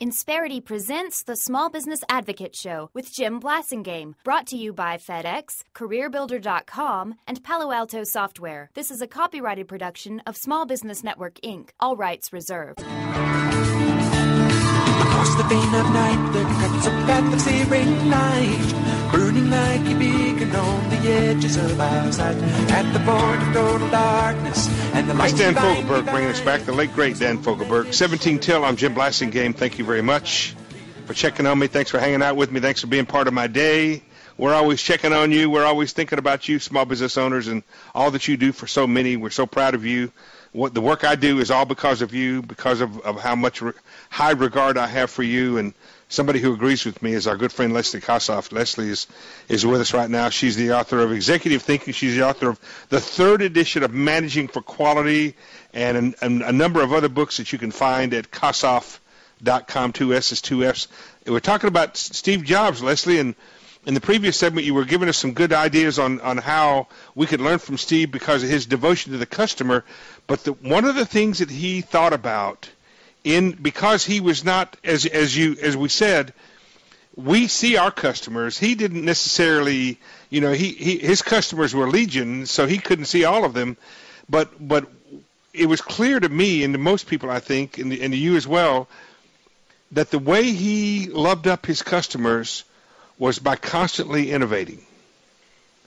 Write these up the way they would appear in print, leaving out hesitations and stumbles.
Insperity presents the Small Business Advocate Show with Jim Blasingame, brought to you by FedEx, CareerBuilder.com, and Palo Alto Software. This is a copyrighted production of Small Business Network, Inc., all rights reserved. Across the vein of night, there cuts a path of searing light, burning like a beacon on the edges of our sight, at the point of total darkness, and the lights. That's Dan Fogelberg bringing us back, the late, great Dan Fogelberg. 17 till, I'm Jim Blasingame. Thank you very much for checking on me. Thanks for hanging out with me. Thanks for being part of my day. We're always checking on you. We're always thinking about you, small business owners, and all that you do for so many. We're so proud of you. What the work I do is all because of you, because of how much high regard I have for you. And somebody who agrees with me is our good friend Lelsie Kossoff. Lelsie is with us right now. She's the author of Executive Thinking. She's the author of the 3rd edition of Managing for Quality and a number of other books that you can find at Kossoff.com, 2 S's, 2 F's. We're talking about Steve Jobs, Lelsie, and in the previous segment, you were giving us some good ideas on how we could learn from Steve because of his devotion to the customer. But one of the things that he thought about, because he was not, as we said, we see our customers. He didn't necessarily, his customers were legion, so he couldn't see all of them. But it was clear to me and to most people, I think, and to you as well, that the way he loved up his customers was by constantly innovating.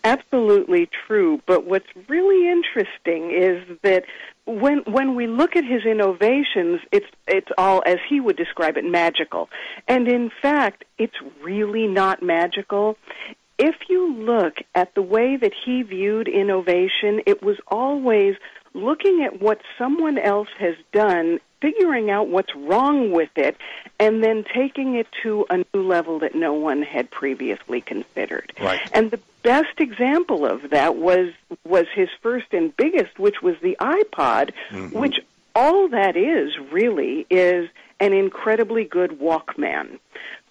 Absolutely true. But what's really interesting is that when we look at his innovations, it's all, as he would describe it, magical. And in fact, it's really not magical. If you look at the way that he viewed innovation, it was always looking at what someone else has done, figuring out what's wrong with it, and then taking it to a new level that no one had previously considered. Right. And the best example of that was his first and biggest, which was the iPod, which all that is really is an incredibly good Walkman.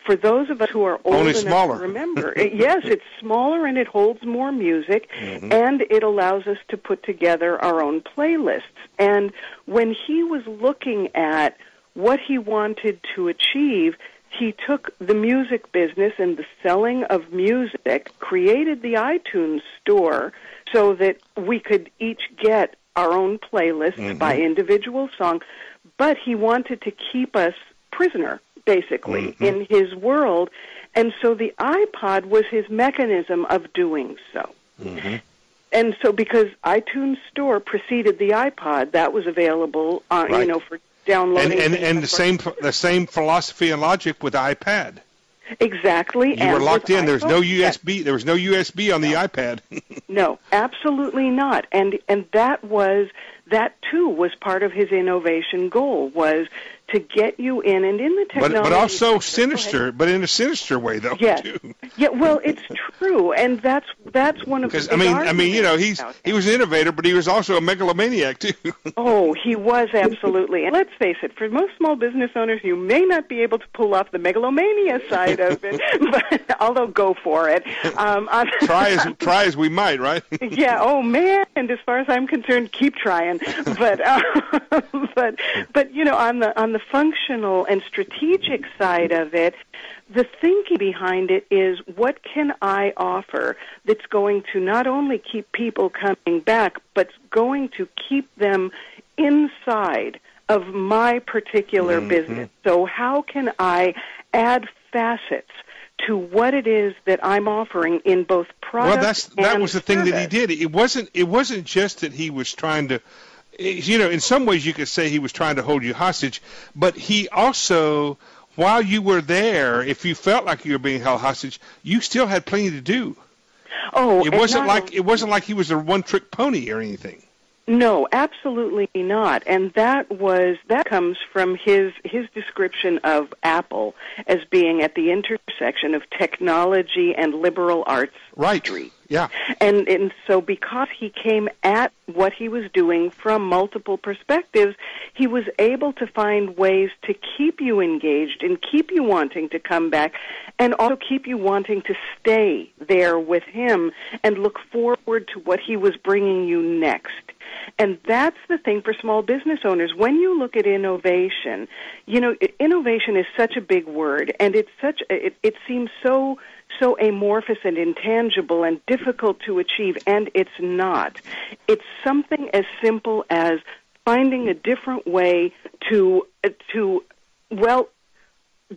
For those of us who are old enough to remember, yes, it's smaller and it holds more music, and it allows us to put together our own playlists. And when he was looking at what he wanted to achieve, he took the music business and the selling of music, created the iTunes store so that we could each get our own playlists by individual song, but he wanted to keep us prisoner, basically, in his world. And so the iPod was his mechanism of doing so. And so because iTunes Store preceded the iPod, that was available, for downloading. And the same philosophy and logic with iPad. Exactly. You were locked in. There's no USB. There was no USB on the iPad. No, absolutely not. And that too was part of his innovation goal, was to get you in, and in the technology. But also sinister, but in a sinister way, though. Yes. Too. Yeah. Well, it's true, and that's one of the. Because he was an innovator, but he was also a megalomaniac too. Oh, he was absolutely. And let's face it, for most small business owners, you may not be able to pull off the megalomania side of it, but although go for it. Try as we might, right? Yeah. Oh man. And as far as I'm concerned, keep trying. But on the functional and strategic side of it, the thinking behind it is, what can I offer that's going to not only keep people coming back, but going to keep them inside of my particular business? So how can I add facets to what it is that I'm offering in both product and that was the thing service? that he did. It wasn't just that he was trying to, in some ways you could say he was trying to hold you hostage, but he also, while you were there, if you felt like you were being held hostage, you still had plenty to do. Oh, it wasn't like he was a one-trick pony or anything. No, absolutely not. And that comes from his description of Apple as being at the intersection of technology and liberal arts. Right. Yeah. And so because he came at what he was doing from multiple perspectives, he was able to find ways to keep you engaged and keep you wanting to come back and also keep you wanting to stay there with him and look forward to what he was bringing you next. And that's the thing for small business owners. When you look at innovation, you know, innovation is such a big word, and it seems so amorphous and intangible and difficult to achieve, and it's not. It's something as simple as finding a different way to well,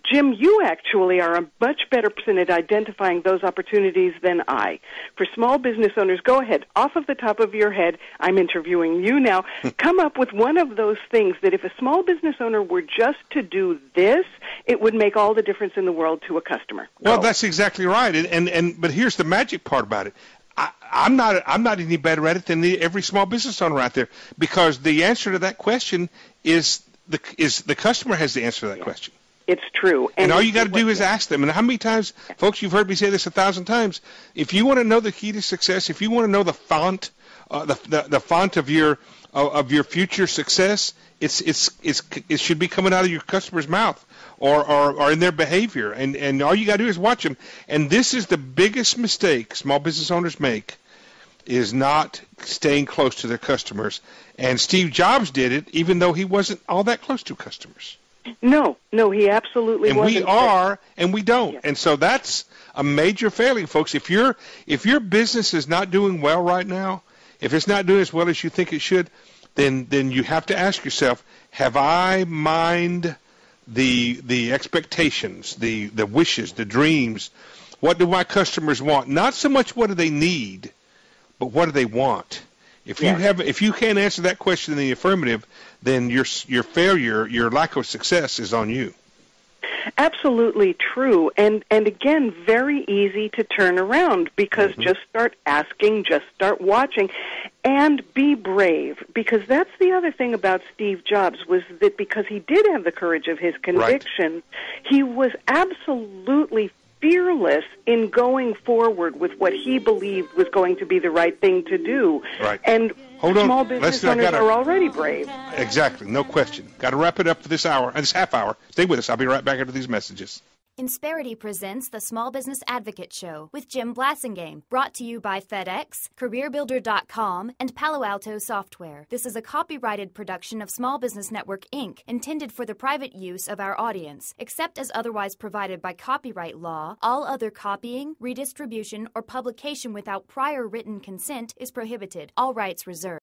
Jim, you actually are a much better person at identifying those opportunities than I. For small business owners, go ahead. Off of the top of your head, I'm interviewing you now. Come up with one of those things that if a small business owner were just to do this, it would make all the difference in the world to a customer. Well, that's exactly right. But here's the magic part about it. I'm not any better at it than every small business owner out there, because the answer to that question is the customer has the answer to that question. It's true. And all you got to do is ask them. And how many times, folks, you've heard me say this 1,000 times, if you want to know the key to success, if you want to know the font, the font of your future success, it should be coming out of your customer's mouth or in their behavior. And all you got to do is watch them. And this is the biggest mistake small business owners make, is not staying close to their customers. And Steve Jobs did it, even though he wasn't all that close to customers. No, he absolutely wasn't. And we are, and we don't. Yeah. And so that's a major failing, folks. If your business is not doing well right now, if it's not doing as well as you think it should, then you have to ask yourself, have I mined the expectations, the wishes, the dreams? What do my customers want? Not so much what do they need, but what do they want? If you can't answer that question in the affirmative, then your failure, your lack of success is on you. Absolutely true. And again, very easy to turn around, because just start asking, just start watching, and be brave. Because that's the other thing about Steve Jobs, was that because he did have the courage of his convictions, he was absolutely fearless in going forward with what he believed was going to be the right thing to do. Right. And small business owners are already brave. Exactly, no question. Got to wrap it up for this hour, this half hour. Stay with us. I'll be right back after these messages. Insperity presents the Small Business Advocate Show with Jim Blasingame, brought to you by FedEx, CareerBuilder.com, and Palo Alto Software. This is a copyrighted production of Small Business Network, Inc., intended for the private use of our audience. Except as otherwise provided by copyright law, all other copying, redistribution, or publication without prior written consent is prohibited. All rights reserved.